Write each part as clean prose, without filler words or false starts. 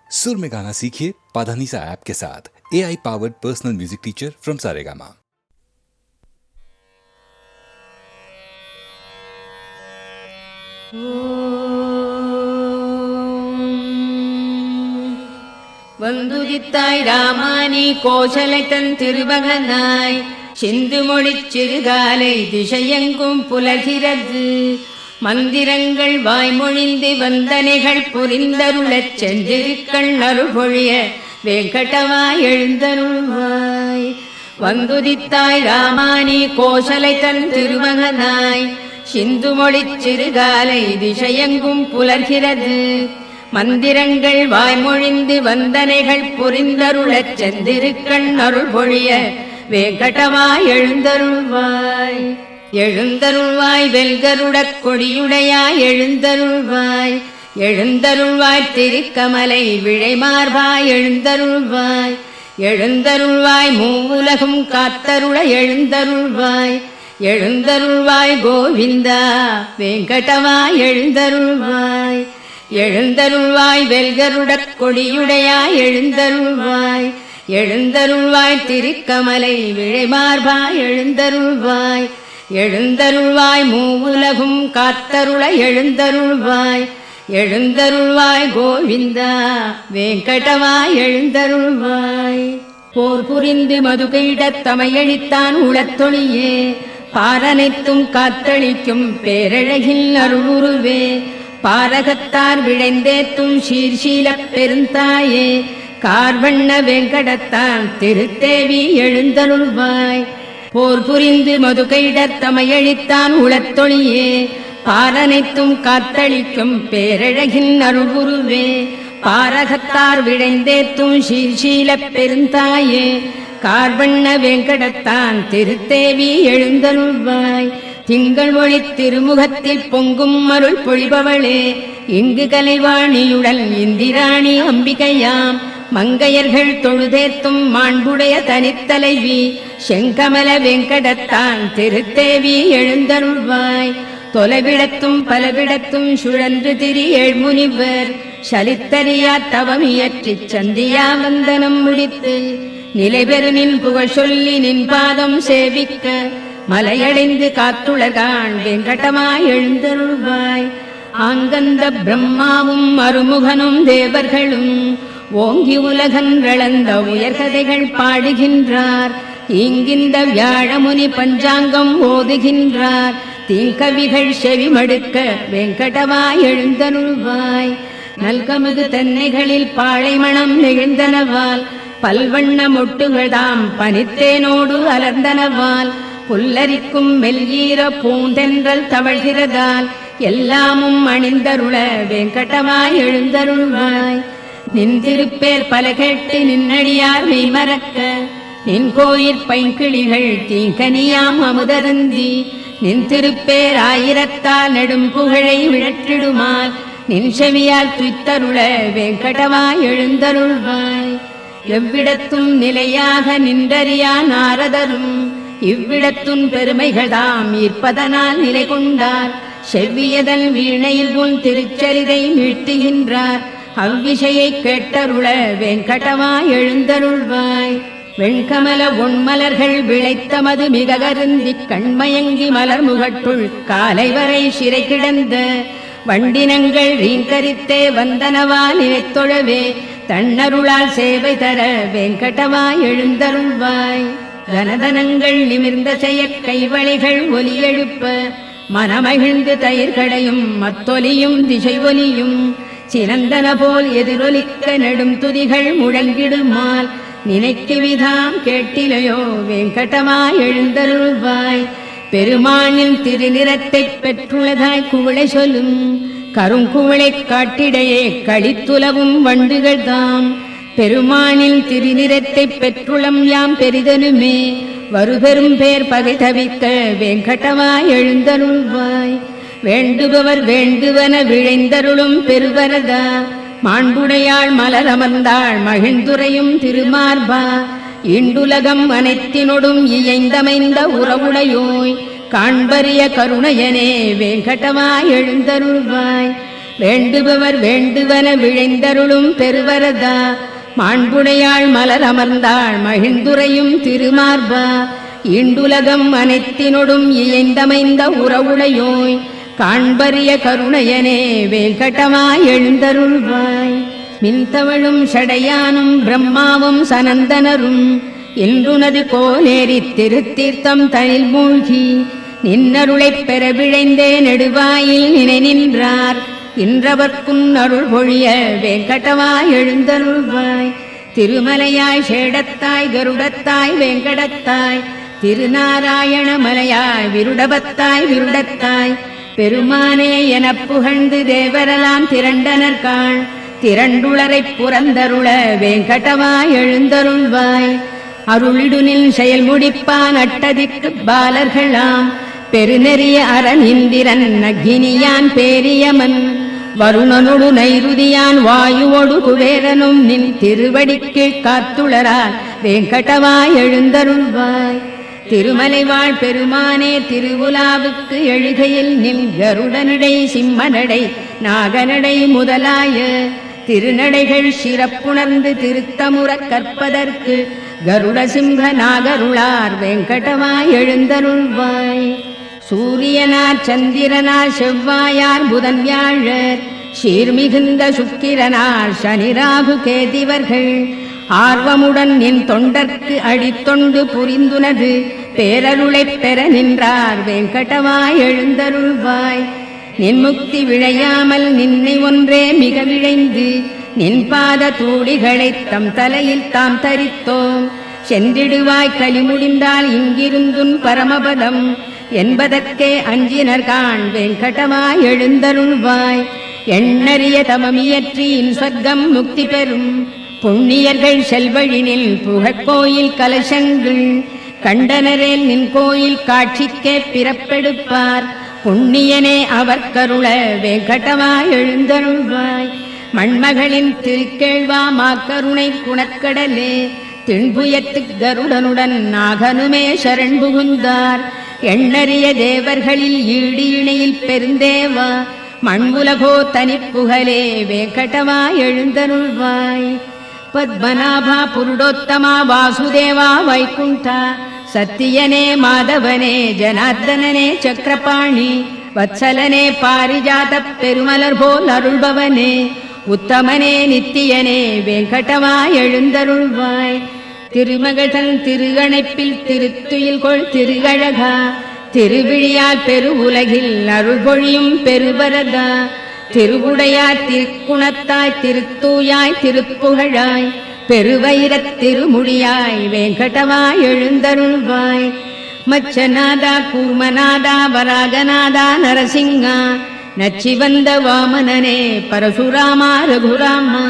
सुर में गाना सीखिए पाधानीसा ऐप के साथ। AI powered personal music teacher from Saregama. வந்துதித்தாய் ராமானி கோசலைத்தன் திருமகனாய் சிந்து மொழிச் சிறுகாலை திசையெங்கும் புலகிறது. மந்திரங்கள் வாய்மொழிந்து வந்தனைகள் புரிந்தருளச் சென்றிருக்கள் அருள்பொழிய வேங்கடவாய் எழுந்தருள்வாய். வந்துதித்தாய் ராமானி கோசலைத்தன் திருமகனாய் சிந்து மொழிச் சிறுகாலை திசையெங்கும் புலர்கிறது. மந்திரங்கள் வாய்மொழிந்து வந்தனைகள் புரிந்தருளச் சென்றிருக்கள் அருள்பொழிய வேங்கடவாய் எழுந்தருள்வாய். எழுந்தருள்வாய் வெல்கருடக் கொடியுடையாய் எழுந்தருள்வாய். எழுந்தருள்வாய் திருக்கமலை விழைமார்பாய் எழுந்தருள்வாய். எழுந்தருள்வாய் மூவுலகும் காத்தருள எழுந்தருள்வாய். எழுந்தருள்வாய் கோவிந்தா வேங்கடவாய் எழுந்தருள்வாய். எழுந்தருள்வாய் வெல்கருடக் கொடியுடையாய் எழுந்தருள்வாய். எழுந்தருள்வாய் திருக்கமலை விழைமார்பாய் எழுந்தருள்வாய். எழுந்தருள்வாய் மூவுலகும் காத்தருள எழுந்தருள்வாய். எழுந்தருள்வாய் கோவிந்தா வேங்கடவாய் எழுந்தருள்வாய். போர் புரிந்து மதுகையிடத் தமையழித்தான் உளத்தொழியே பாரனைத்தும் காத்தளிக்கும் பேரழகில் அருளுருவே. பாரகத்தார் விழைந்தேத்தும் சீர்ஷீலப் பெருந்தாயே கார்வண்ண வேங்கடத்தான் திருத்தேவி எழுந்தருள்வாய். போர் புரிந்து மதுகையிடத் தமையழித்தான் உளத்தொழியே பாரனைத்தும் காத்தளிக்கும் பேரழகின் அருள்குருவே. பாரகத்தார் விழைந்தேத்தும் சீர்ஷீலப் பெருந்தாயே கார்வண்ண வேங்கடத்தான் திருத்தேவி எழுந்தருள்வாய். திங்கள் ஒளி திருமுகத்தில் பொங்கும் அருள் பொழிபவளே இங்கு கலைவாணியுடன் இந்திராணி அம்பிகையாம். மங்கையர்கள் தொழுதேத்தும் மாண்புடைய தனித்தலைவி செங்கமல வேங்கடத்தான் திருத்தேவி எழுந்தருள்வாய். தொலைவிடத்தும் பலவிடத்தும் சுழன்று திரி ஏழ்முனிவர் சலித்தறியா தவமியற்றிச் சந்தியா வந்தனம் முடித்து நிலைபெறு நின் புகழ் சொல்லி நின் பாதம் சேவிக்க மலையடைந்து காத்துலகான் வெங்கடமாய் எழுந்தருள்வாய். ஆங்கந்த பிரம்மாவும் அருமுகனும் தேவர்களும் ஓங்கி உலகன்றளந்த உயர்கதைகள் பாடுகின்றார். இங்கிந்த வியாழமுனி பஞ்சாங்கம் ஓதுகின்றார். தீங்கவிகள் செவிமடுக்க வெங்கடவாய் எழுந்தருள்வாய். நல்கமுது தென்னைகளில் பாழைமணம் நெகிழ்ந்தனவால் பல்வண்ண மொட்டுகள்தாம் பனித்தேனோடு அலர்ந்தனவால் புல்லரிக்கும் மெல்ஈர பூந்தென்றல் தவழ்கிறதால் எல்லாமும் அணிந்தருள வெங்கடவாய் எழுந்தருள்வாய். நின் திருப்பேர் பல கேட்டு நின்னடியார் மெய்மறக்க நின் கோயிற் பைங்கிளிகள் தீங்கனியாம் அமுதருந்தி நின் திருப்பேர் ஆயிரத்தால் நெடும் புகழை விழற்றிடுமால் நின் செவியால் துய்த்தருள வெங்கடவாய் எழுந்தருள்வாய். எவ்விடத்தும் நிலையாக நின்றறியா நாரதரும் இவ்விடத்துன் பெருமைகள்தாம் ஈர்ப்பதனால் நிலை கொண்டார். செவ்வியதன் வீணையில் உன் திருச்சரிதை மீட்டுகின்றார். அவ்விஷயை கேட்டருள வெங்கடவாய் எழுந்தருள்வாய். வெண்கமல ஒன்மலர்கள் விளைத்தமது மிக கருந்தி கண்மயங்கி மலர் முகட்டுள் காலை வரை சிறை கிடந்த வண்டினங்கள் ரீங்கரித்தே வந்தனவா நினைத்தொழவே தன்னருளால் சேவை தர வெங்கடவாய் எழுந்தருள்வாய். கனதனங்கள் நிமிர்ந்த செய்ய கைவளைகள் ஒலி எழுப்ப மனமகிழ்ந்து தயிர்களையும் மத்தொலியும் திசை ஒலியும் சிறந்தன போல் எதிரொலிக்க நெடும் துதிகள் முழங்கிடுமால் நினைக்குவிதாம் கேட்டிலையோ வெங்கடவாய் எழுந்தருள்வாய். பெருமானின் திருநிறத்தைப் பெற்றுள்ளதாய் குவளை சொல்லும் கருங்குவளை காட்டிடையே கடித்துலவும் வண்டுகள் தாம். பெருமானின் திருநிறத்தைப் பெற்றுளம் யாம் பெரிதனுமே வருபெரும் பேர் பகை தவிக்க வெங்கடவாய் எழுந்தருள்வாய். வேண்டுபவர் வேண்டுவன விழைந்தருளும் பெருவரதா மாண்புடையாள் மலர் அமர்ந்தாள் மகிழ்ந்துரையும் திருமார்பா. இண்டுலகம் அனைத்தினொடும் இயைந்தமைந்த உறவுடையோய் காண்பரிய கருணையனே வெங்கடவாய் எழுந்தருள்வாய். வேண்டுபவர் வேண்டுவன விழைந்தருளும் பெருவரதா மாண்புடையாள் மலர் அமர்ந்தாள் மகிழ்ந்துரையும் திருமார்பா ஈண்டுலகம் அனைத்தினொடும் இயைந்தமைந்த உறவுடையோய் காண்பரிய கருணையனே வேங்கடமாய் எழுந்தருள்வாய் மின்தவழும் சடையானும் பிரம்மாவும் சனந்தனரும் இன்றுனது கோலேரித் திருத்தீர்த்தம் தனில் மூழ்கி நின்னருளைப் பெற விழைந்தே நெடுவாயில் நினை நின்றார் இன்றவர்க்குன் அருள் பொழிய வேங்கடமாய் எழுந்தருள்வாய் திருமலையாய் சேடத்தாய் கருடத்தாய் வேங்கடத்தாய் திருநாராயண மலையாய் விருடபத்தாய் விருடத்தாய் பெருமானே எனப் புகழ்ந்து தேவரெல்லாம் திரண்டனர்காள் திரண்டுளரைப் புறந்தருள வேங்கடமாய் எழுந்தருள்வாய் அருளிடுனில் செயல் முடிப்பான் அட்டதிக்கு பாலர்களாம் பெருநெறிய அரண் இந்திரன் அக்னியான் பேரியமன் வருணனொடு நைருதியான் வாயுவொடு குபேரனும் நின் திருவடிக்கு காத்துளரால் வேங்கடமாய் எழுந்தருள்வாய் திருமலைவாழ் பெருமானே திருவுலாவுக்கு எழுகையில் நின் கருடனடை சிம்மனடை நாகனடை முதலாய திருநடைகள் சிறப்புணர்ந்து திருத்தமுறக் கற்பதற்கு கருட சிம்ஹ நாகருளார் வேங்கடமாய் எழுந்தருள்வாய் சூரியனார் சந்திரனார் செவ்வாயார் புதன் வியாழர் சீர்மிகுந்த சுக்கிரனார் சனிராகு கேதிவர்கள் ஆர்வமுடன் என் தொண்டர்க்கு அடித்தொண்டு புரிந்துனது பேரருளைப் பெற நின்றார் வேங்கடமாய் எழுந்தருள்வாய் நின் முக்தி விழையாமல் நின்னை ஒன்றே மிக விழைந்து நின் பாத தூளிகளைத் தம் தலையில் தாம் தரித்தோம் சென்றிடுவாய் கலி முடிந்தால் இங்கிருந்துன் பரமபதம் என்பதற்கே அஞ்சினர்காண் வேங்கடமாய் எழுந்தருள்வாய் எண்ணறிய தமமியற்றியின் சொர்க்கம் முக்தி பெறும் புண்ணியர்கள் செல்வழினில் புகழ்கோயில் கலசங்கள் கண்டனரேல் நின் கோயில் காட்சிக்கே பிறப்பெடுப்பார் புண்ணியனே அவர் கருள வேங்கடமாய் எழுந்தருள்வாய் மண்மகளின் திருக்கேழ்வா மாக்கருணை குணக்கடலே திண்புயத்து கருடனுடன் நாகனுமே சரண் புகுந்தார் எண்ணறிய தேவர்களில் ஈடு இணையில் பெருந்தேவா மண்புலகோ தனிப்புகழே வேங்கடமாய் எழுந்தருள்வாய் பத்மநாபா புருடோத்தமா வாசுதேவா வைகுண்டா சத்தியனே மாதவனே ஜனார்தனனே சக்கரபாணி வத்சலனே பாரிஜாத பெருமலர் போல் அருள்பவனே உத்தமனே நித்தியனே வேங்கடமாய் எழுந்தருள்வாய் திருமகதன் திருகணைப்பில் திருத்துயில் கொள் திருகழகா திருவிழியால் பெரு உலகில் அருள் பொழியும் பெருவரதா திருவுடையார் திருக்குணத்தாய் திருத்தூயாய் திருப்புகழாய் பெருவைரத் திருமுடியாய் வேங்கடமாய் எழுந்தருள்வாய் மச்சநாதா கூர்மநாதா வராகநாதா நரசிங்கா நச்சிவந்த வாமனனே பரசுராமா ரகுராமா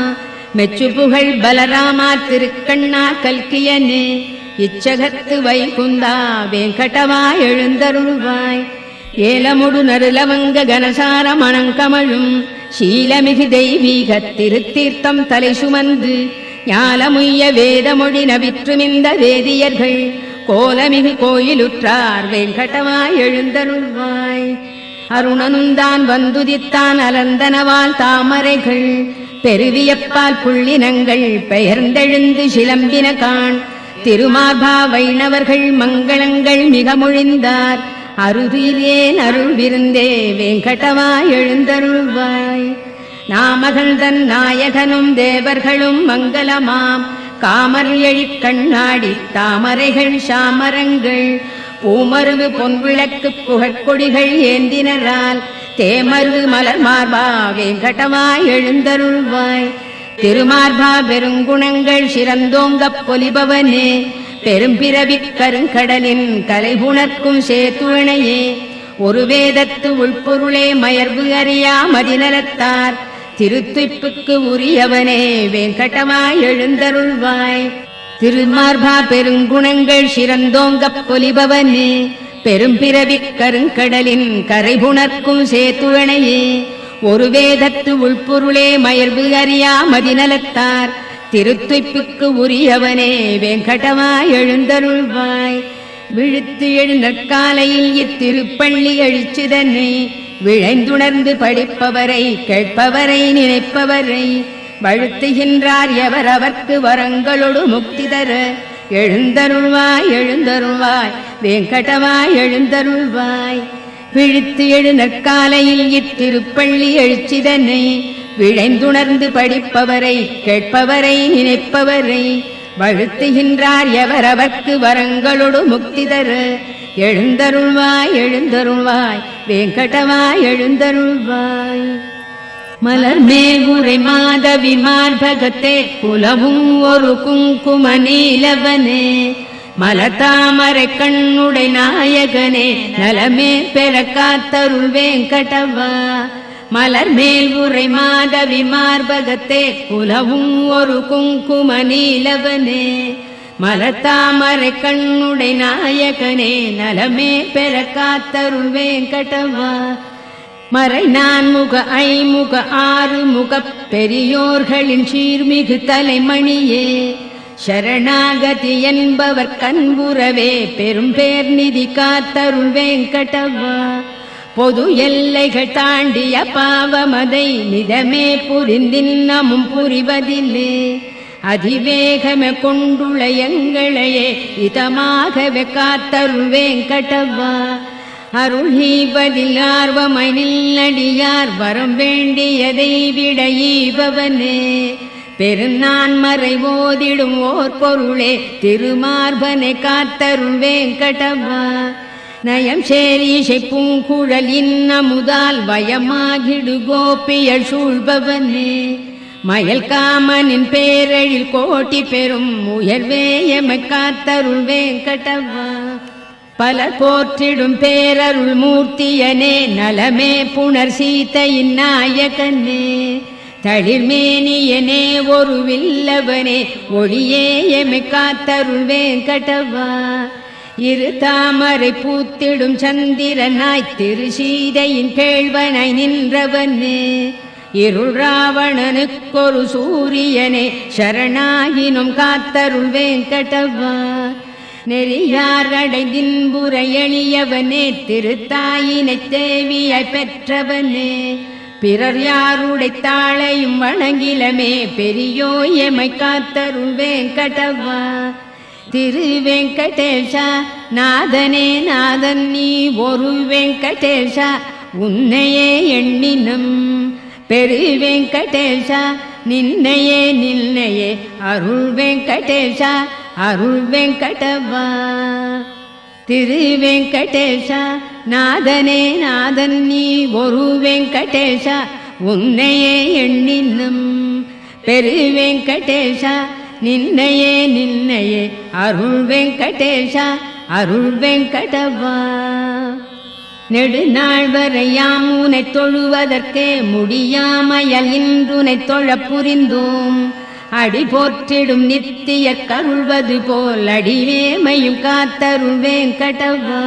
மெச்சு புகழ் பலராமா திருக்கண்ணா கல்கியனே இச்சகத்து வைகுந்தா வேங்கடமாய் எழுந்தருள்வாய் ஏலமுடு நருலவங்க கனசார மணங்கமழும் சீலமிகு தெய்வீக திருத்தீர்த்தம் தலை சுமந்து ஞாலமுய்ய வேதமொழி நவிற்றுமிந்த வேதியர்கள் கோலமிகு கோயிலுற்றார் வேங்கடமாய் எழுந்தருள்வாய் அருணனுந்தான் வந்துதித்தான் அலந்தனவால் தாமரைகள் பெருவியப்பால் புள்ளினங்கள் பெயர்ந்தெழுந்து சிலம்பின காண் திருமார்பா வைணவர்கள் மங்களங்கள் மிக மொழிந்தார் அருதிலேன் அருள் விருந்தே வேங்கடமாய் எழுந்தருள்வாய் நாமகள் தன் நாயகனும் தேவர்களும் மங்களமாம் காமர் எழிற் கண்ணாடி தாமரைகள் சாமரங்கள் பூமருவு பொன்விளக்கு புகழ்கொடிகள் ஏந்தினரால் தேமருவு மலர் மார்பா வேங்கடமாய் எழுந்தருள்வாய் திருமார்பா பெருங்குணங்கள் சிறந்தோங்கப் பொலிபவனே பெரும்பிறவிக் கருங்கடலின் கலைபுணர்க்கும் சேத்துணையே ஒரு வேதத்து உள்பொருளே மயர்வு அறியா மதிநலத்தார் திருத்துய்ப்புக்கு உரியவனே வேங்கடமாய் எழுந்தருள்வாய் திருமார்பா பெருங்குணங்கள் சிறந்தோங்கப் பொலிபவனே பெரும்பிறவிக் கருங்கடலின் கரைபுணர்க்கும் சேத்துணையே ஒரு வேதத்து உள்பொருளே மயர்வு அறியா மதிநலத்தார் திருத்துய்ப்புக்கு உரியவனே வேங்கடமாய் எழுந்தருள்வாய் விழுத்து எழுநற்காலையில் இத்திருப்பள்ளி அழிச்சுதன்னை விழைந்துணர்ந்து படிப்பவரை கேட்பவரை நினைப்பவரை வழுத்துகின்றார் எவர் அவர்க்கு வரங்களொடு முக்தி தர எழுந்தருள்வாய் எழுந்தருள்வாய் வெங்கடவாய் எழுந்தருள்வாய். விழித்து எழு நற்காலையில் இத்திருப்பள்ளி எழுச்சிதனை விழைந்துணர்ந்து படிப்பவரை கேட்பவரை நினைப்பவரை வழுத்துகின்றார் எவர் அவர்க்கு வரங்களொடு முக்தி தர எழுந்தருள்வாய் எழுந்தருள்வாய் வெங்கடவாய் எழுந்தருள்வாய். மலர் மேல் உரை மாதவி மார்பகத்தே குலவும் ஒரு குங்கும நீலவனே மலதாமரை கண்ணுடை நாயகனே நலமே பெற காத்தருள் வெங்கடவா. மலர் மேல் உரை மாதவி மார்பகத்தே குலவும் ஒரு குங்கும நீலவனே மலதாமரை கண்ணுடை நாயகனே நலமே பெற காத்தருள் வெங்கடவா. மறை நான்முக ஐமுக ஆறுமுக பெரியோர்களின் சீர்மிகு தலைமணியே சரணாகதி என்பவர் கண்புறவே பெரும் பேர் நிதி காத்தருள் வெங்கடவா. பொது எல்லைகள் தாண்டிய பாவமதை நிதமே புரிந்தின்னமும் புரிவதில்லே அதிவேகமே கொண்டுள்ள எங்களையே இதமாகவே காத்தருள் வெங்கடவா. அருள் ஈவதில் ஆர்வமாய் நில்லடியார் வரம் வேண்டியதை விட ஈபவனே பெருநான் மறை ஓதிடும் ஓர் பொருளே திருமார்பனை காத்தருள் வெங்கடவா. நயம் சேரிசை பூங்குழல் இன்னமுதால் வயமாகிடு கோபியல் சூழ்பவனே மயல் காமனின் பேரழில் கோட்டி பெறும் உயர்வே எமை காத்தருள் வெங்கடவா. பல போற்றிடும் பேரருள் மூர்த்தியனே நலமே புனர் சீதையின் நாயகனே தளிர்மேனியனே ஒரு வில்லவனே ஒளியே எமை காத்தருள் வெங்கடவா. இரு தாமரை பூத்திடும் சந்திரனாய் திரு சீதையின் கேள்வனாய் நின்றவனே இருள் ராவணனுக்கொரு சூரியனே சரணாகினும் காத்தருள் வெங்கடவா. நெறியார் அடைந்தின்புற எளியவனே திருத்தாயினை தேவியாய் பெற்றவனே பிறர் யாருடை தாளையும் வணங்கிலமே பெரியோ எமை காத்தருள் வெங்கடவா. திரு வெங்கடேஷா நாதனே நாதன் நீ ஒரு வெங்கடேஷா உன்னையே எண்ணினம் பெரு வெங்கடேஷா நின்னையே நின்னையே அருள் வெங்கடேஷா அருள் வெங்கடவா. திரு வெங்கடேஷா நாதனே நாதன் நீ ஒரு வெங்கடேஷா உன்னையே எண்ணினும் பெரு வெங்கடேஷா நின்னையே நின்னையே அருள் வெங்கடேஷா அருள் வெங்கடவா. நெடுநாள் வரையாம் உனை தொழுவதற்கே முடியாமையல் இன்றுனை தொழ புரிந்தோம் அடி போற்றிடும் நித்திய கருள்வது போல் அடிவேமையும் காத்தருள் வெங்கடவா.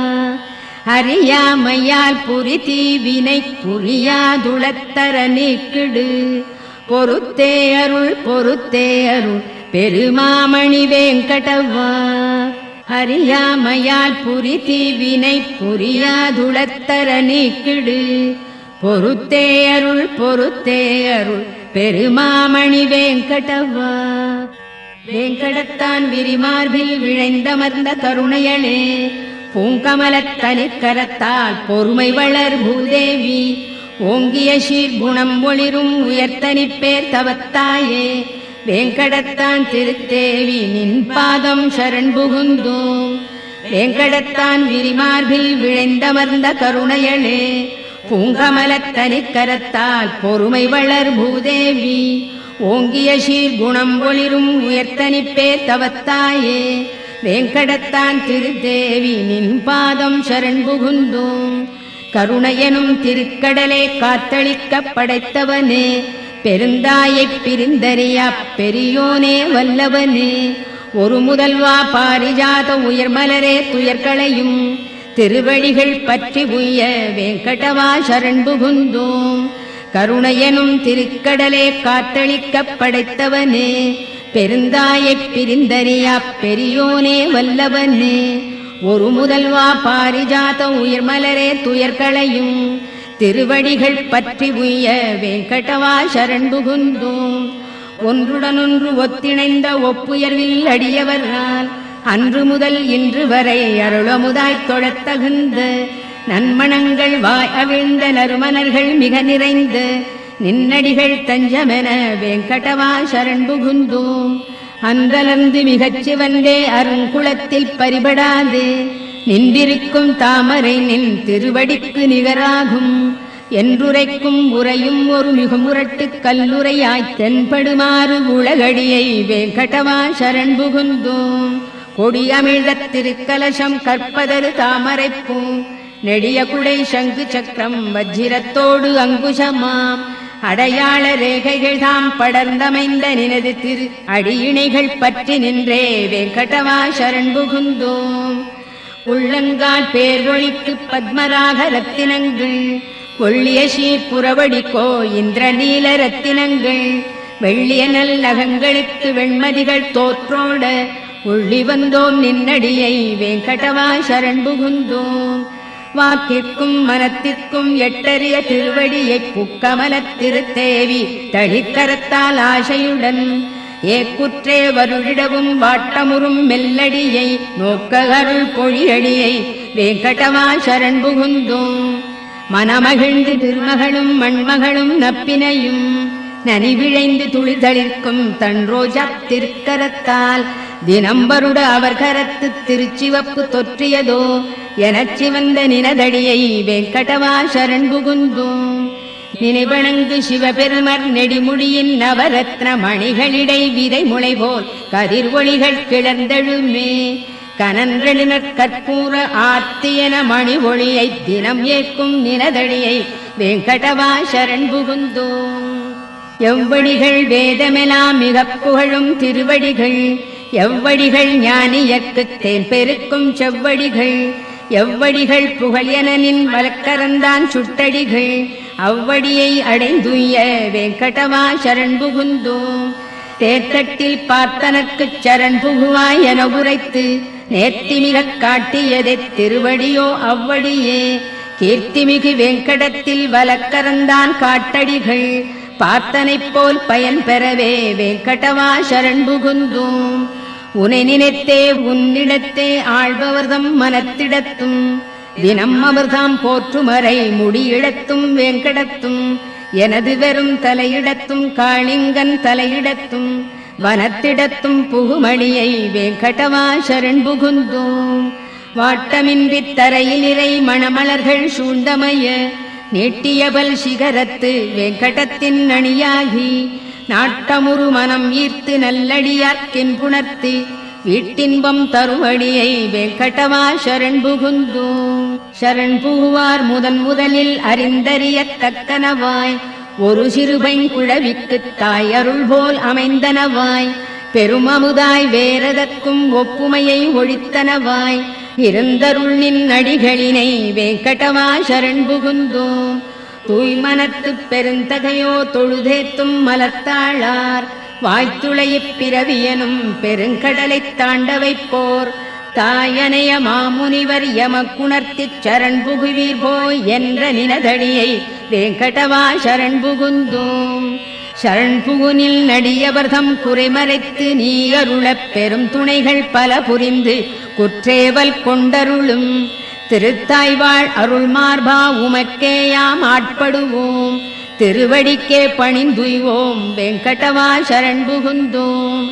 அறியாமையால் புரி தீவினை புரியாதுளத்தர நீக்கிடு பொறுத்தே அருள் பெருமாமணி வெங்கடவா. அறியாமையால் புரி தீவினை புரியாதுளத்தர நீக்கிடு பொறுத்தே அருள் பெருமாமணி வெங்கடவா. வெங்கடத்தான் விரிமார்பில் விழைந்தமர்ந்த கருணையளே பூங்கமலத்தனிற் கரத்தால் பொறுமை வளர் பூதேவி ஓங்கிய சீர்குணம் ஒளிரும் உயர்த்தனிப்பேர் தவத்தாயே வெங்கடத்தான் திருத்தேவி நின் பாதம் சரண் புகுந்தோம். வெங்கடத்தான் விரிமார்பில் விழைந்தமர்ந்த கருணையளே பூங்கமலத்தனிற் கரத்தால் பொறுமை வளர் பூதேவி ஓங்கிய சீர்குணம் ஒளிரும் உயர்த்தனிப்பேர் தவத்தாயே வெங்கடத்தான் திருத்தேவி நின் பாதம் சரண் புகுந்தோம். கருணையனும் திருக்கடலே காத்தளிக்க படைத்தவனே பெருந்தாயைப் பிரிந்தறியா பெரியோனே வல்லவனே ஒரு முதல்வா பாரிஜாத உயர்மலரே துயர்களையும் திருவடிகள் பற்றி உய்ய வெங்கடவா சரண் புகுந்தோம். கருணையனும் திருக்கடலே காத்தளிக்க படைத்தவனே பெருந்தாயைப் பிரிந்தறியா பெரியோனே வல்லவனே ஒரு முதல்வா பாரிஜாத உயர்மலரே துயர்களையும் திருவடிகள் பற்றி உய்ய வெங்கடவா சரண் புகுந்தோம். ஒன்றுடனொன்று ஒத்திணைந்த ஒப்புயர்வில் அடியவரால் அன்று முதல் இன்று வரை அருளமுதாய்த் தொழத் தகுந்த நன்மணங்கள் வாய் அவிழ்ந்த நறுமணர்கள் மிக நிறைந்த நின்னடிகள் தஞ்சமென வெங்கடவா சரண் புகுந்தோம். அன்றலர்ந்து மிகச் சிவந்தே அருங்குளத்தில் பரிபடாது நின்றிருக்கும் தாமரை நின் திருவடிக்கு நிகராகும் என்றுரைக்கும் உரையும் ஒரு மிகுமுரட்டு கல்லுரையாய்த் தென்படுமாறு உலகடியை வெங்கடவா சரண் புகுந்தோம். கொடியமிழ்த திருக்கலசம் கற்பதரு தாமரைப்பூ நெடிய குடை சங்கு சக்கரம் வஜ்ரத்தோடு அங்குஷமாம் அடையாள ரேகைகள் தாம் படர்ந்தமைந்த நினது திரு அடியிணைகள் பற்றி நின்றே வெங்கடவா சரண் புகுந்தோம். உள்ளங்கால் பேரொழிக்கு பத்மராக ரத்தினங்கள் கொள்ளிய சீர்புறவடிக்கோ இந்திர நீல ரத்தினங்கள் வெள்ளிய நல்லகங்களுக்கு வெண்மதிகள் தோற்றோட உள்ளி வந்தோம் நின்னடியை வெங்கடவா சரண் புகுந்தோம். வாக்கிற்கும் மனத்திற்கும் எட்டறிய திருவடியை புக்கமலத் திருத்தேவி தளிக்கரத்தால் ஆசையுடன் ஏக்குற்றே வருழிடவும் வாட்டமுறும் மெல்லடியை நோக்க அருள் பொழியடியை வெங்கடவா சரண் புகுந்தோம். மனமகிழ்ந்து திருமகளும் மண்மகளும் நப்பினையும் நனிவிழைந்து துளிதளிர்க்கும் தன் ரோஜா திருக்கரத்தால் தினம்பருட அவர் கரத்து திருச்சிவப்பு தொற்றியதோ எனச் சிவந்த நினதடியை வெங்கடவா சரண் புகுந்தோம். நினைவணங்கு சிவபெருமர் நெடிமுடியின் நவரத்ன மணிகளிடை விதை முளை போல் கதிர் ஒளிகள் கிளர்ந்தெழுமே கனன்றெழுநற் கற்பூர ஆர்த்தியன மணி ஒளியை தினம் ஏற்கும் நினதடியை வெங்கடவா சரண் புகுந்தோம். எவ்வடிகள் வேதமெலாம் மிகப் புகழும் திருவடிகள் எவ்வடிகள் ஞானியர்க்குத் தேன் பெருக்கும் செவ்வடிகள் எவ்வடிகள் புகழெனின் வழக்கரந்தான் சுட்டடிகள் அவ்வடியை அடைந்துய வெங்கடவா சரண் புகுந்தோம். தேர்தட்டில் பார்த்தனர்க்குச் சரண் புகுவாய் என உரைத்து நேர்த்திமிகக் காட்டியதை திருவடியோ அவ்வடியே கீர்த்திமிகு வெங்கடத்தில் வழக்கரந்தான் காட்டடிகள் பார்த்தனைப் போல் பயன் பெறவே வெங்கடவா சரண் புகுந்தோம். உனை நினைத்தே உன்னிடத்தே ஆழ்பவர்தம் மனத்திடத்தும் தினம் அவர்தாம் போற்றுமறை முடியிடத்தும் வெங்கடத்தும் எனது வெறும் தலையிடத்தும் காளிங்கன் தலையிடத்தும் வனத்திடத்தும் புகுமணியை வெங்கடவா சரண் புகுந்தோம். வாட்டமின்றி தரையில் இறை மணமலர்கள் சூழ்ந்தமைய நீட்டியபல் சிகரத்து வெங்கடத்தின் அணியாகி நாட்டமுறு மனம் ஈர்த்து நல்லடியார்க்கின் புணர்த்து வீட்டின்பம் தருவடியை வெங்கடவா சரண் புகுந்தோம். சரண் புகுவார் முதலில் அறிந்தறியத்தக்கனவாய் ஒரு சிறுபைங்குழவிக்குத் தாய் அருள் போல் அமைந்தனவாய் பெருமமுதாய் வேறதற்கும் ஒப்புமையை ஒழித்தனவாய் இருந்தருள் நின் அடிகளினை வெங்கடவா சரண் புகுந்தோம். தூய்மனத்துப் பெருந்தகையோ தொழுதேத்தும் மலத்தாளார் வாய்த்துளையிப் பிறவியனும் பெருங்கடலைத் தாண்ட வைப்போர் தாயனைய மாமுனிவர் எமக்குணர்த்திச் சரண் புகுவீர் போய் என்ற நினதடியை வெங்கடவா சரண் புகுந்தோம். சரண் புகுனில் நடியவர்தம் குறைமறைத்து நீ அருளப் பெரும் துணைகள் பல புரிந்து குற்றேவல் கொண்டருளும் திருத்தாய்வாழ் அருள் மார்பா உமக்கேயாம் ஆட்படுவோம் திருவடிக்கே பணிந்துய்வோம் வெங்கடவா சரண் புகுந்தோம்.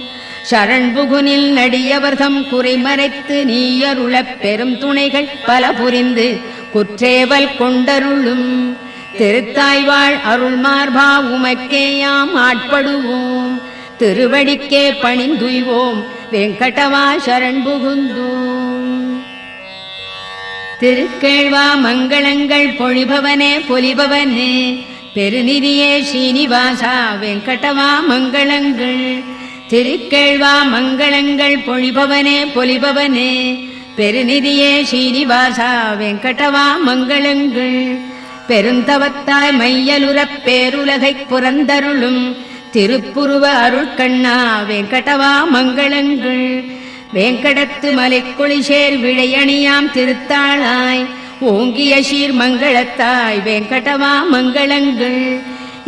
சரண் புகுனில் நடியவர்தம் குறைமறைத்து நீ அருளப் பெரும் துணைகள் பல புரிந்து குற்றேவல் கொண்டருளும் திருத்தாய்வாழ் அருள் மார்பா உமக்கேயாம் ஆட்படுவோம் திருவடிக்கே பணிந்துய்வோம் வெங்கடவா சரண் புகுந்தோம். திருக்கேழ்வா மங்களங்கள் பொழிபவனே பொலிபவனே பெருநிதியே ஸ்ரீனிவாசா வெங்கடவா மங்களங்கள் திருக்கேழ்வா மங்களங்கள் பொழிபவனே பொலிபவனே பெருநிதியே ஸ்ரீனிவாசா வெங்கடவா மங்களங்கள் பெருந்தவத்தாய் மையலுறப் பேருலகைப் புறந்தருளும் திருப்புருவ அருட்கண்ணா வெங்கடவா மங்களங்கள் வேங்கடத்து மலைக்குளிசேர் விழையணியாம் திருத்தாளாய் ஓங்கிய சீர் மங்களத்தாய் வெங்கடவா மங்களங்கள்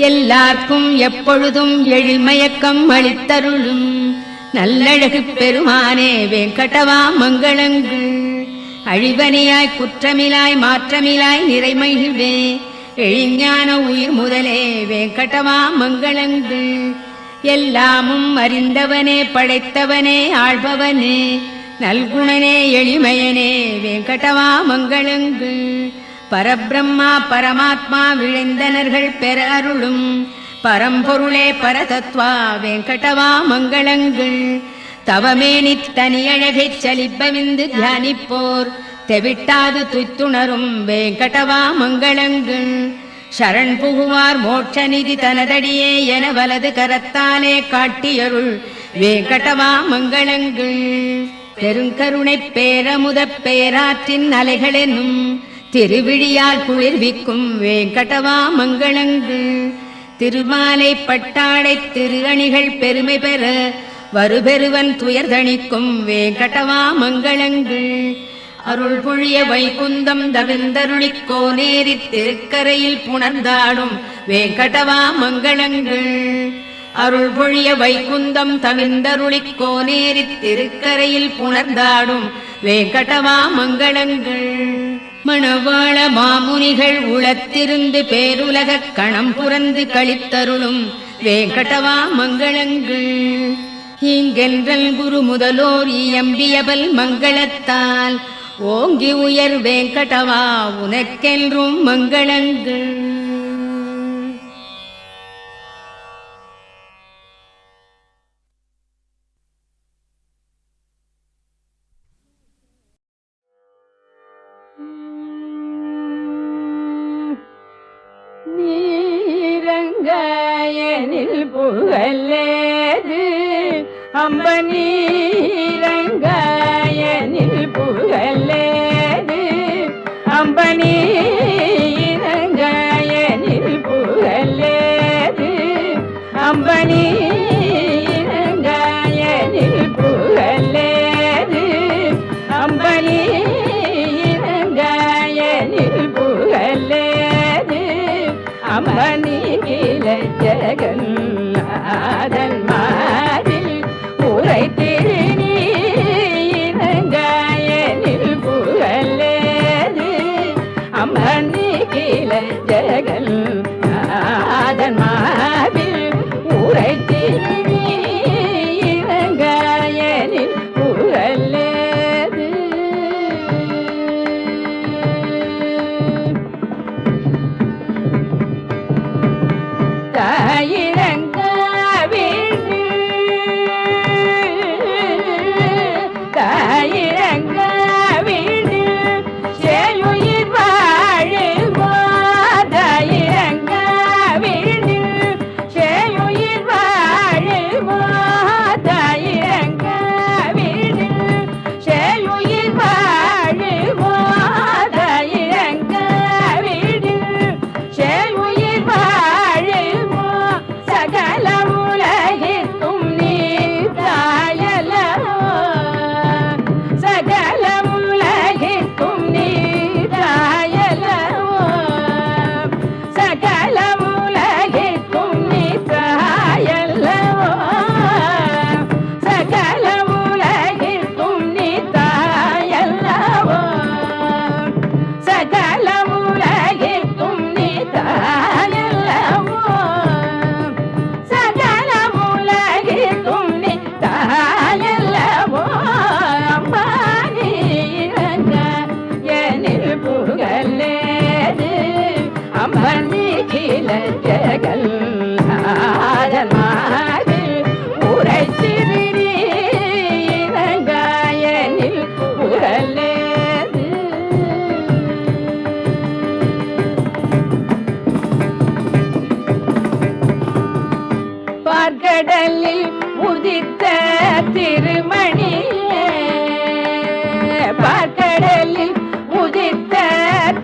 எல்லார்க்கும் எப்பொழுதும் எழில்மயக்கம் அளித்தருளும் நல்லழகு பெருமானே வெங்கடவா மங்களங்கள் அழிவனியாய் குற்றமிலாய் மாற்றமிலாய் நிறைமகிழ்வே எழிஞான உயிர் முதலே வெங்கடவா மங்களங்கள் எல்லாமும் அறிந்தவனே படைத்தவனே ஆள்பவனே நல்குணனே எளிமையனே வெங்கடவா மங்களங்கள் பரபிரம்மா பரமாத்மா விழைந்தனர்கள் பெற அருளும் பரம்பொருளே பரதத்வா வெங்கடவா மங்களங்கள் தவமேனி தனியழகைச் சலிப்பவிந்து தியானிப்போர் தெவிட்டாது துய்த்துணரும் வெங்கடவா மங்களங்கள் சரண் புகுவார் மோட்ச நிதி தனதடியே என வலது கரத்தாலே காட்டியருள் வெங்கடவா மங்களங்கள் பெருங்கருணை பேரமுத பேராற்றின் அலைகளெனும் திருவிழியால் குளிர்விக்கும் வெங்கடவா மங்களங்கள் திருமாலை பட்டாடை திரு அணிகள் பெருமை பெற வருபெருவன் துயர்தணிக்கும் வெங்கடவா மங்களங்கள் அருள் பொழிய வைகுந்தம் தவிர்ந்தருளிக் கோனேரி திருக்கரையில் புணர்ந்தாடும் வெங்கடவா மங்களங்கள் அருள் பொழிய வைகுந்தம் தவிர்ந்தருளிக் கோனேரி திருக்கரையில் புணர்ந்தாடும் வெங்கடவா மங்களங்கள் மணவாள மாமுனிகள் உளத்திருந்து பேருலகக் கணம் புரந்து கழித்தருளும் வெங்கடவா மங்களங்கள் இங்கென்றல் குரு முதலோர் இயம்பியபல் மங்களத்தால் ஓங்கி உயர் வெங்கடவா உனக்கென்றும் மங்களங்கள் நீரங்காயனில் புகழேது அம்பனீரங்காயனில் புகழேது அம்பனீரங்காயனில் புகழேது அம்பனீரங்காயனில் புகழேது அம்பனீரங்காயனில் புகழேது அம்பனி கில ஜெகநாதன் மாதில் உரை திருநீரங்காயனில் புகழேது அம்பனி கில ஜெகநாதன் மாதில் உரை திருநீரங்காயனில் புகழேது பார்க்கடலில் உதித்த திருமணியே பார்க்கடலில் உதித்த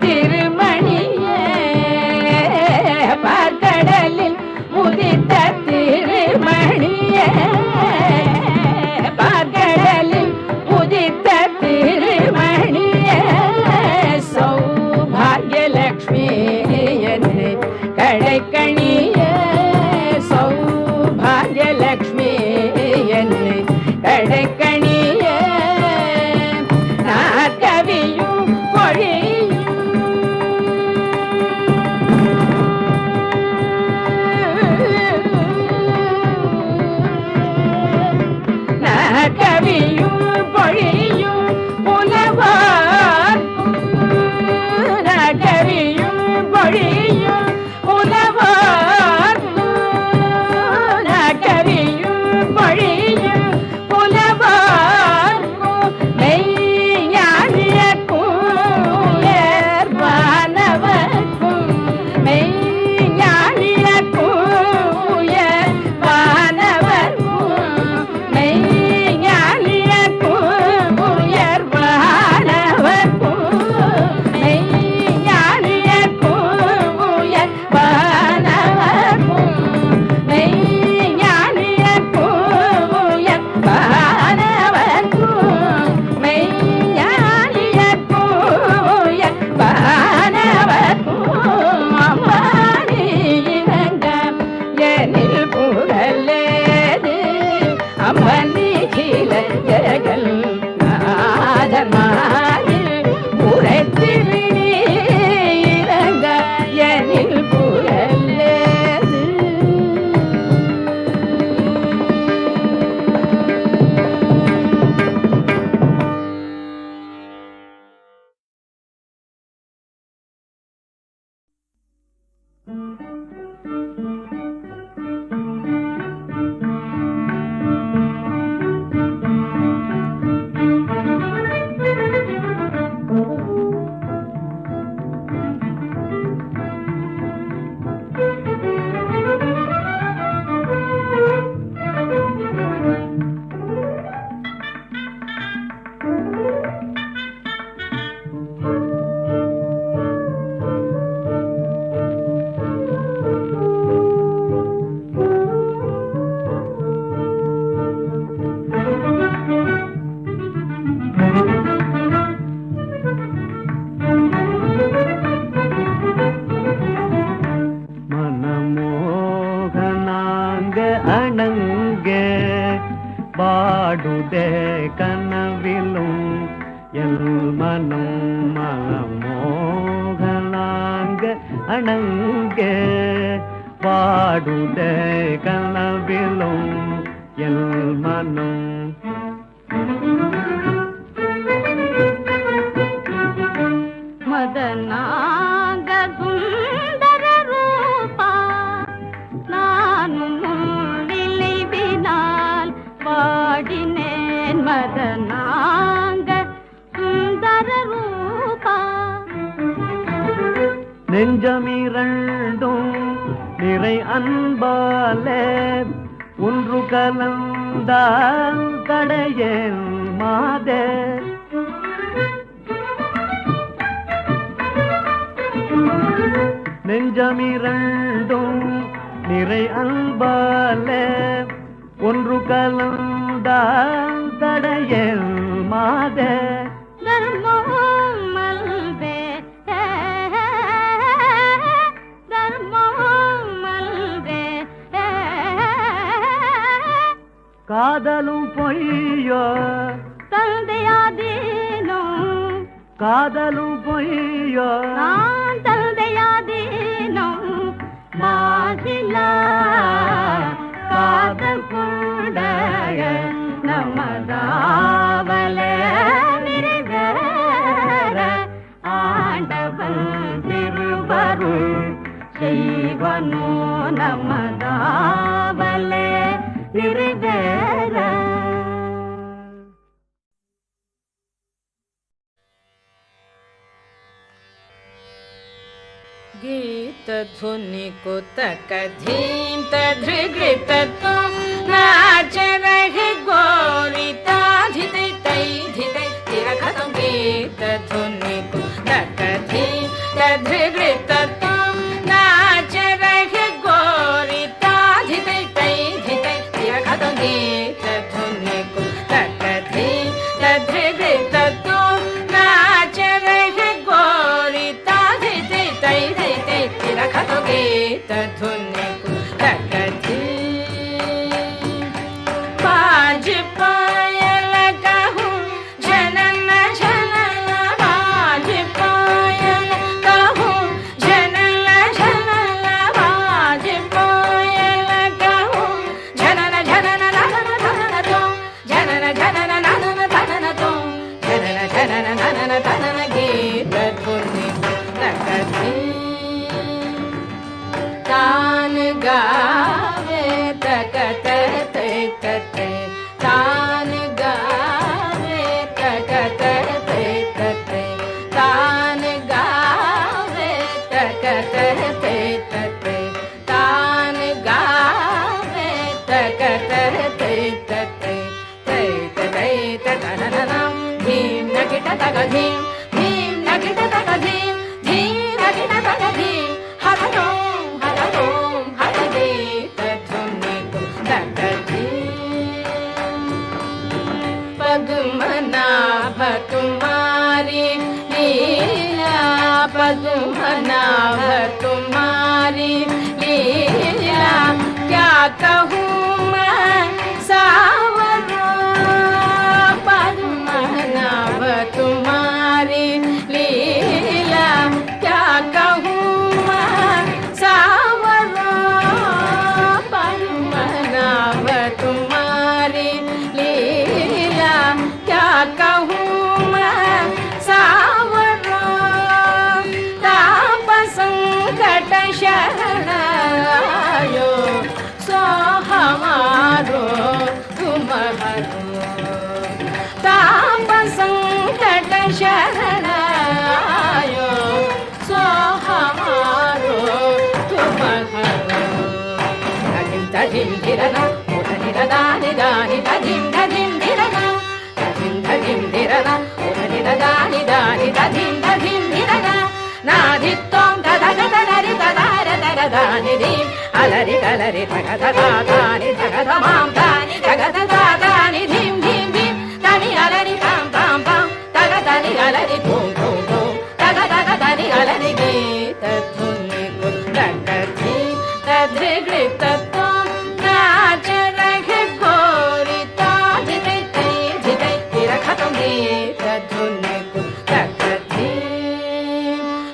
திருமணியே பார்க்கடலில் உதித்த திருமணி கவியும் பொழியும் புலவார் கவியும் பொழியும் புலவார் கவியும் பொழியும் புலவார் மெய்ஞானியக்கும் ஏற்பானவர்க்கும் மெய்ஞானியக்கும் ஏற்பானவர்க்கும் மெய்ஞானியக்கும் உயர்வானவர்க்கும் மெய்ஞானியக்கும் உயர்வானவர்க்கும் மெய்ஞானியக்கும் உயர்வானவர்க்கும் மெய்ஞானியக்கும் உயர்வானவர்க்கும் அம்மானி இணங்க எனில் புகழேது அம்மனி கீழ ஜெகல் நாதமாயில் உரைத்திருநீ இணங்க எனில் புகழேது மனமோகனாங்க அணங்க பாடுதே கனவிலும் எல் மனம் மனமோகனாங்க அணங்க பாடுதே கனவிலும் எல் மனம் மதனாங்க சுந்தர ரூபா நானும் நினைவினால் பாடினேன் மதனாங்க சுந்தர ரூபா நெஞ்சமிரண்டும் நிறை அன்பாலே ஒன்று கலந்தால் தடையேன் மாதே நெஞ்சமிரண்டும் நிறை அன்பாலே ஒன்று கலந்தால் தடையேன் மாதே தர்மம் மல்வே தர்மம் மல்வே காதலும் பொய்யோ தந்தையாதீனோ காதலும் பொய்யோ நான் தந்தையாதீனோ மாசிலா காதல் கொண்டைய நமதாவலே நிறைவேற ஆண்டவன் திருவருள் செய்வனோ நமதாவலே நிறைவேற गीत ध्वनि को तक धीम तृगृत तो नाच रहे गोरी धिते तै धिते तेरा खत्म गीत ध्वनि को तक धीम तृगृत तो नाच रहे गोरी धिते तै धिते तेरा खत्म गीत ध्वनि को तक धीम तृगृत तो नाच रहे गोरी धिते तै धिते तेरा खत्म गीत ध्वनि को तक धीम తగ ధీం ధీం నగిట తగ ధీం ధీం నగిట తగ ధీం హరదోం హరదోం హరదే తధునికు తగ ధీం పద్మనాభ తుమారి లీలా पद्मनाभ तुम्हारी लीला क्या कहूँ मैं सावरों पद्मनाभ तुम्हारी लीला क्या कहूँ मैं सावरों पद्मनाभ तुम्हारी लीला क्या कहूँ मैं संकट शरणायो सो हमारो तुम हरो ताप संकट शरणायो सो हमारो तुम हरो तदिम तदिम धिरना उधनिरदानि दानि तदिम तदिम धिरना तदिम तदिम धिरना उधनिरदानि दानि तदिम तदिम धिरना नादित्वं तदगदनरि तदारदरदानि धीं अलरि कलरि तगददानि तगदमां तानि तगददानि धीं धीं धीं तनि अलरि तां तां तां तगदनि अलरि धूं धूं धूं तगदगदनि अलरि गीतधुनि कुतगधि तद्रिगृतत्वं नाचरहि घोरिता धिदै तै धिदै तिरखतं गीतधुनि कुतगधि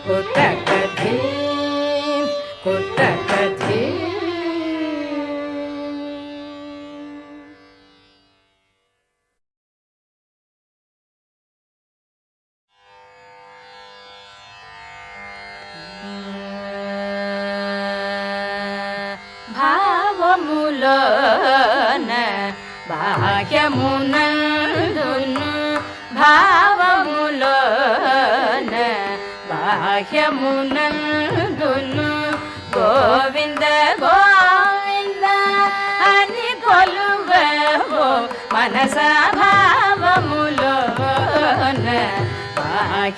कुतगधि कुतगधि భావములోన బాహ్యమునందును భావములోన బాహ్యమునందును గోవింద గోవింద అని కొలువవో మనస భావములోన బాహ్యమునందును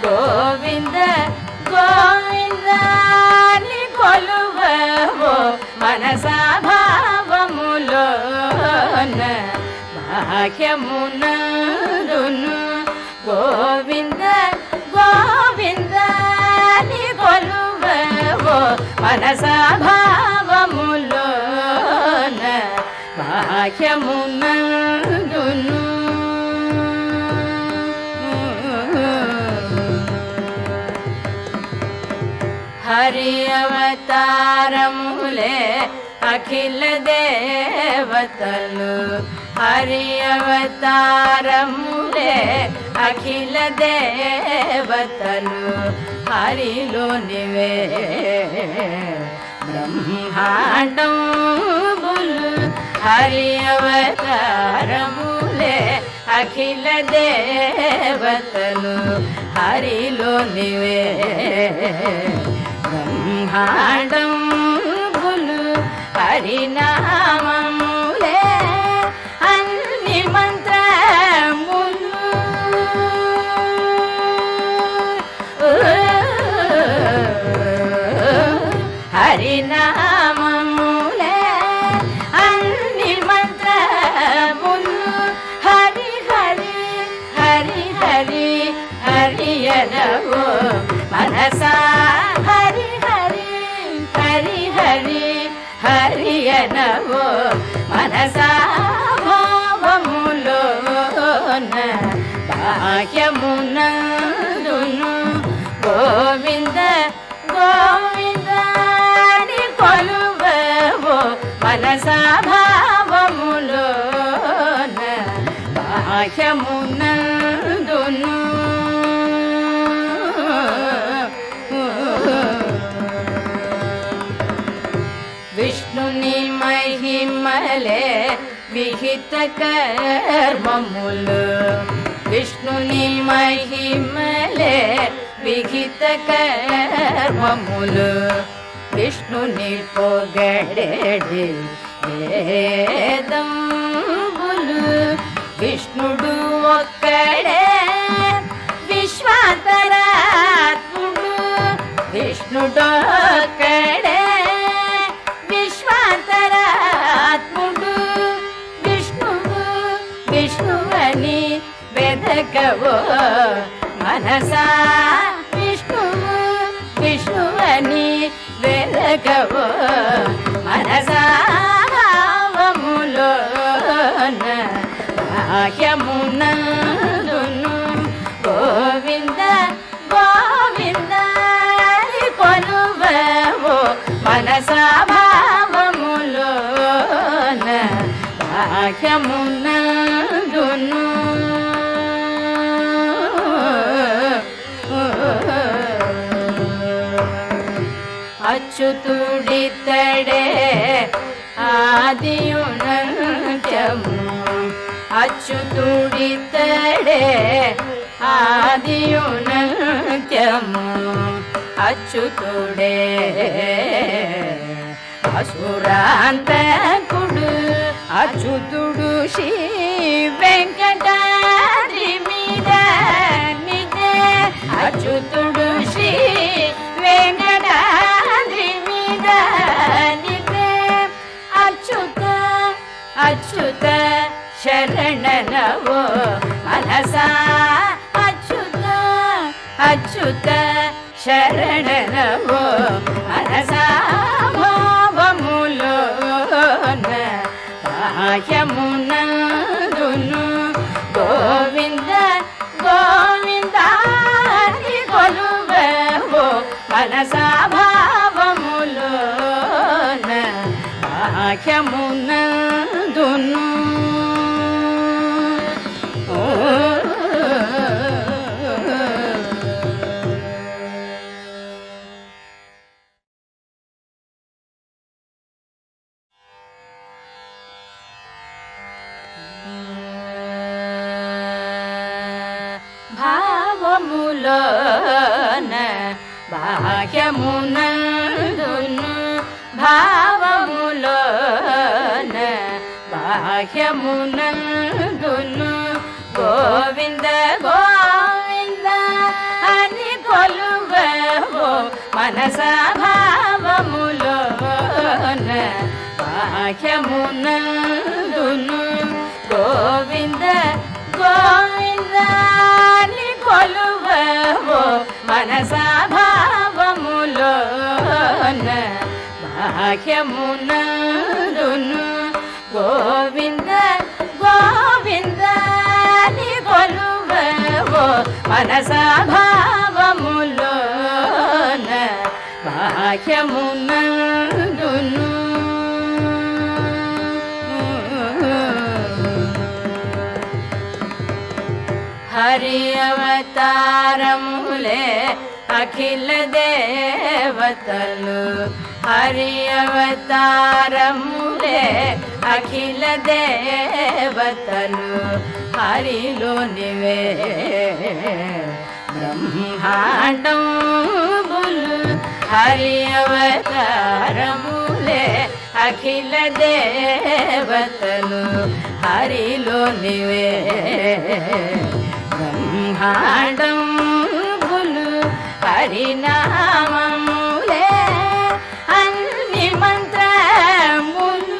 గోవింద గోవింద అని కొలువవో మనస భావములోన బాహ్యమునందును గోవింద గోవింద ని కొలువవో మనస భావములోన బాహ్యమునందును హరి అవతారములే అఖిల దేవతలు హరి అవతారములే అఖిల దేవతలు హరిలోనివే బ్రహ్మాండములు హరి అవతారములే అఖిల దేవతలు హరిలోనివే బ్రహ్మాండములు హరినామములే అన్ని మంత్రములు హరినామములే అన్ని మంత్రములు హరి హరి హరి హరి హరియనవో మనసా హరి హరి హరి హరి హరియనవో మనసా భావములోన బాహ్యమునందును గోవింద గోవింద ని కొలువవో మనసా భావములోన బాహ్యమునందును విష్ణుని మహిమలే విహిత కర్మములు విష్ణుని మహిమలే విహిత కర్మములు విష్ణుని పొగడెడి వేదంబులు విష్ణుడు విష్ణువని వెదకవో మనసా విష్ణువు విష్ణువని వెదకవో మనసా భావములోన బాహ్యమునందును గోవింద గోవింద కొలువవో మనసా భావములోన బాహ్యమునందును అచ్యుతుడితడే ఆదియునంత్యము అచ్యుతుడితడే ఆదియునంత్యము అచ్యుతుడే అసురాంతకుడు అచ్యుతుడు శ్రీ వెంకటాద్రి మీద నిజే అచ్యుతుడు శ్రీ వెంకటాద్రి మీద నిజే అచ్యుత అచ్యుత శరణనవో మనసా అచ్యుత అచ్యుత శరణనవో మనసా భావములోన బాహ్యమునందును గోవింద గోవింద కొలువవో మనసా భావములోన బాహ్యమునందును భావములోన బాహ్యమునందును భావములోన బాహ్యమునందును గోవింద గోవింద అని కొలువవో మనసా భావములోన బాహ్యమునందును గోవింద గోవింద అని కొలువవో మనసా భావములోన బాహ్యమునందును గోవింద గోవింద అని కొలువవో మనసా భావములోన బాహ్యమునందును హరి అవతారములే అఖిల దేవతలు హరి అవతారములే అఖిల దేవతలు హరిలోనివే బ్రహ్మాండంబులు హరి అవతారములే అఖిల దేవతలు హరిలోనివే బ్రహ్మాండంబులు హరినామములే అన్ని మంత్రములు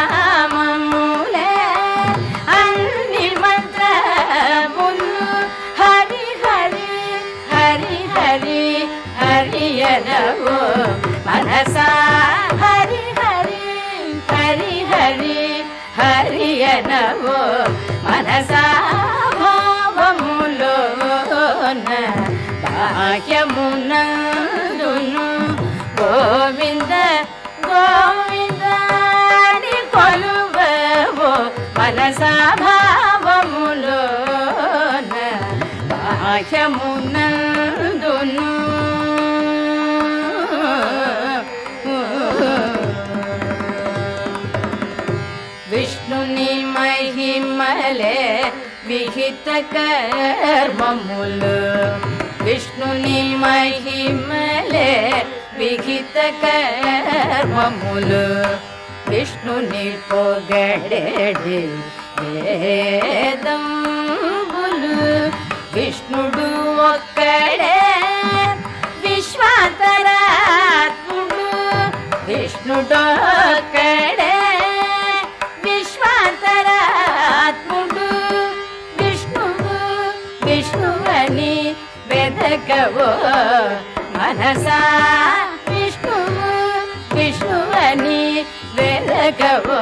హరినామములే అన్ని మంత్రములు హరి హరి హరి హరి హరియనవో మనసా హరి హరి హరి హరి హరియనవో మనసా భావములోన బాహ్యమునందును గోవింద గోవింద అని కొలువవో మనసా భావములోన బాహ్యమునందును విష్ణుని మహిమలే విహిత కర్మములు విష్ణుని మహిమలే విహిత కర్మములు విష్ణుని పొగడెడి వేదంబులు విష్ణుడు ఒక్కడే విశ్వాంతరాత్ముడు వెరకవో మనసా విష్ణువు విష్ణువని వెరకవో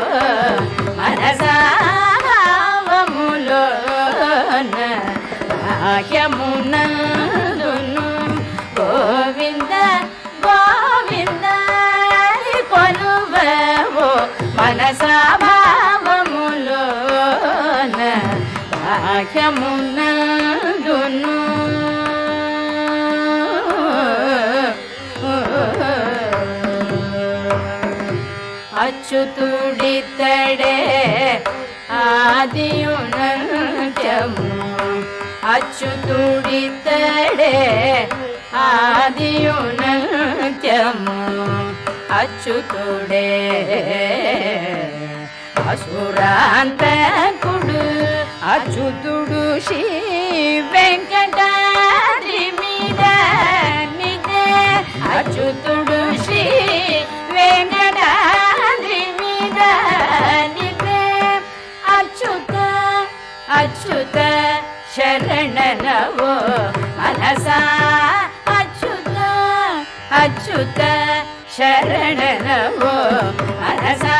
మనసా భావములోన బాహ్యమునందును గోవింద గోవింద కొలువవో మనసా భావములోన బాహ్యమునందును అచ్యుతుడితడే ఆదియునంత్యము అచ్యుతుడితడే ఆదియునంత్యము అచ్యుతుడే అసురాంతకుడు అచ్యుతుడు శ్రీ వెంకటాద్రి మీద నిదే అచ్యుతుడు శ్రీ వెంకటాద్రి మీద నిదే అచ్యుత అచ్యుత శరణనవో మనసా అచ్యుత అచ్యుత శరణనవో మనసా